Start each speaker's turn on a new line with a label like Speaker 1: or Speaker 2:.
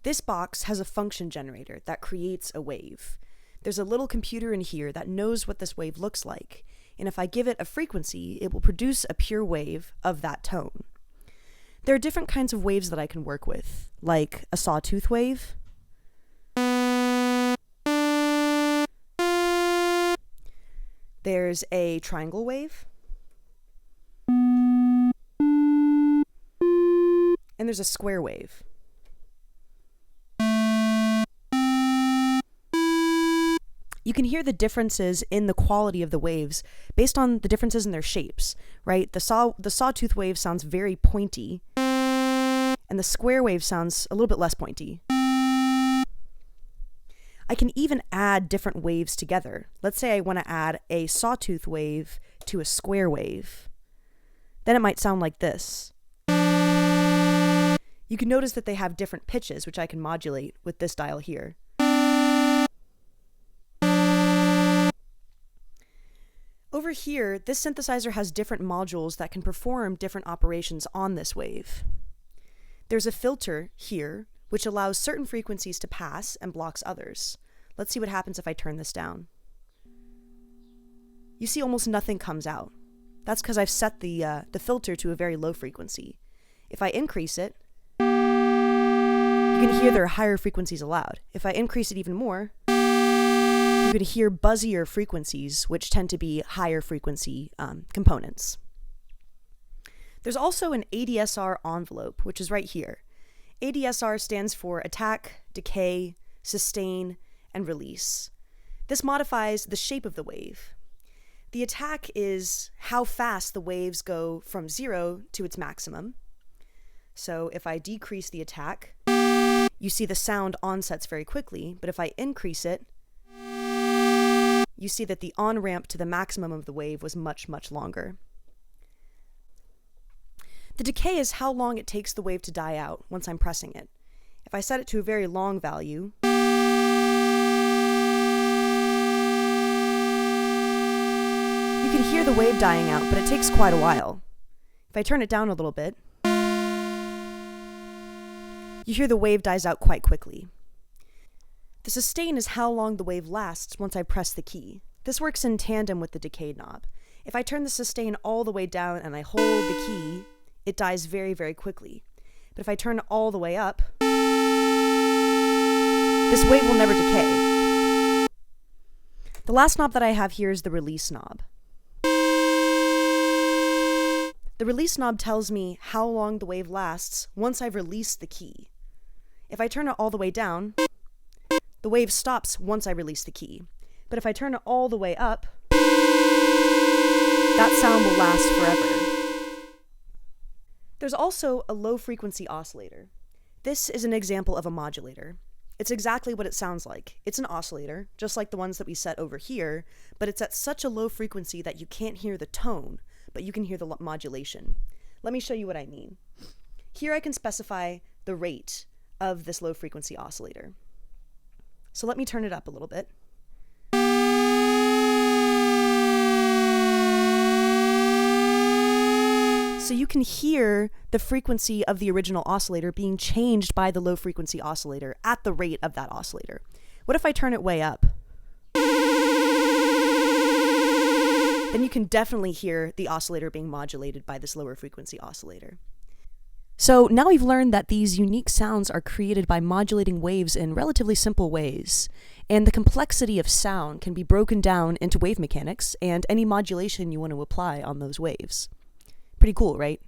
Speaker 1: This box has a function generator that creates a wave. There's a little computer in here that knows what this wave looks like, and if I give it a frequency, it will produce a pure wave of that tone. There are different kinds of waves that I can work with, like a sawtooth wave, there's a triangle wave, and there's a square wave. You can hear the differences in the quality of the waves based on the differences in their shapes, right? The sawtooth wave sounds very pointy, and the square wave sounds a little bit less pointy. I can even add different waves together. Let's say I want to add a sawtooth wave to a square wave. Then it might sound like this. You can notice that they have different pitches, which I can modulate with this dial here. Over here, this synthesizer has different modules that can perform different operations on this wave. There's a filter here, which allows certain frequencies to pass and blocks others. Let's see what happens if I turn this down. You see almost nothing comes out. That's because I've set the filter to a very low frequency. If I increase it, you can hear there are higher frequencies allowed. If I increase it even more, you can hear buzzier frequencies, which tend to be higher frequency components. There's also an ADSR envelope, which is right here. ADSR stands for attack, decay, sustain, and release. This modifies the shape of the wave. The attack is how fast the waves go from 0 to its maximum. So if I decrease the attack, you see the sound onsets very quickly, but if I increase it, you see that the on-ramp to the maximum of the wave was much, much longer. The decay is how long it takes the wave to die out once I'm pressing it. If I set it to a very long value, you can hear the wave dying out, but it takes quite a while. If I turn it down a little bit, you hear the wave dies out quite quickly. The sustain is how long the wave lasts once I press the key. This works in tandem with the decay knob. If I turn the sustain all the way down and I hold the key, it dies very, very quickly. But if I turn it all the way up, this wave will never decay. The last knob that I have here is the release knob. The release knob tells me how long the wave lasts once I've released the key. If I turn it all the way down, the wave stops once I release the key. But if I turn it all the way up, that sound will last forever. There's also a low-frequency oscillator. This is an example of a modulator. It's exactly what it sounds like. It's an oscillator, just like the ones that we set over here, but it's at such a low frequency that you can't hear the tone, but you can hear the modulation. Let me show you what I mean. Here I can specify the rate of this low-frequency oscillator. So let me turn it up a little bit. So you can hear the frequency of the original oscillator being changed by the low-frequency oscillator at the rate of that oscillator. What if I turn it way up? Then you can definitely hear the oscillator being modulated by this lower frequency oscillator. So now we've learned that these unique sounds are created by modulating waves in relatively simple ways, and the complexity of sound can be broken down into wave mechanics and any modulation you want to apply on those waves. Pretty cool, right?